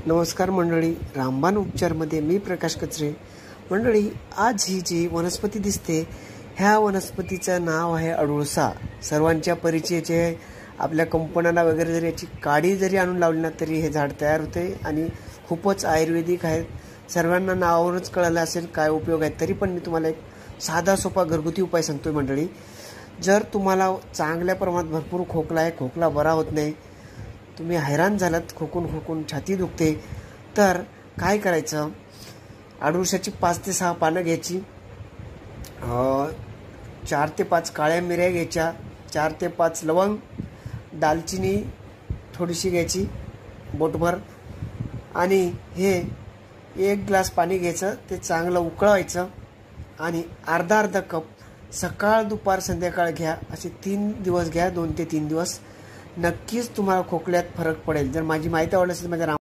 नमस्कार मंडळी, रामबाण उपचारमध्ये मी प्रकाश कचरे. मंडळी, आज ही जी वनस्पती दिसते ह्या वनस्पतीचं नाव आहे अडुळसा. सर्वांच्या परिचयाचे आहे. आपल्या कंपन्यांना वगैरे जरी याची काडी जरी आणून लावली ना तरी हे झाड तयार होते आणि खूपच आयुर्वेदिक आहे. सर्वांना नावावरूनच कळलं असेल काय उपयोग आहे, तरी पण मी तुम्हाला एक साधा सोपा घरगुती उपाय सांगतोय मंडळी. जर तुम्हाला चांगल्या प्रमाणात भरपूर खोकला आहे, खोकला बरा होत नाही, तुम्ही हैराण झालात, खोकून छाती दुखते, तर काय करायचं? अडुळसाची 5 ते 6 पानं घ्यायची, 4 ते 5 काळ्या मिऱ्या घ्यायच्या, 4 ते 5 लवंग, दालचिनी थोडीशी घ्यायची बोटभर, आणि हे 1 ग्लास पाणी घ्यायचं. ते चांगलं उकळवायचं आणि अर्धा कप सकाळ दुपार संध्याकाळ घ्या. असे 3 दिवस घ्या, 2 ते 3 दिवस. नक्कीच तुम्हाला खोकल्यात फरक पडेल. जर माझी माहिती आवडली असेल माझ्या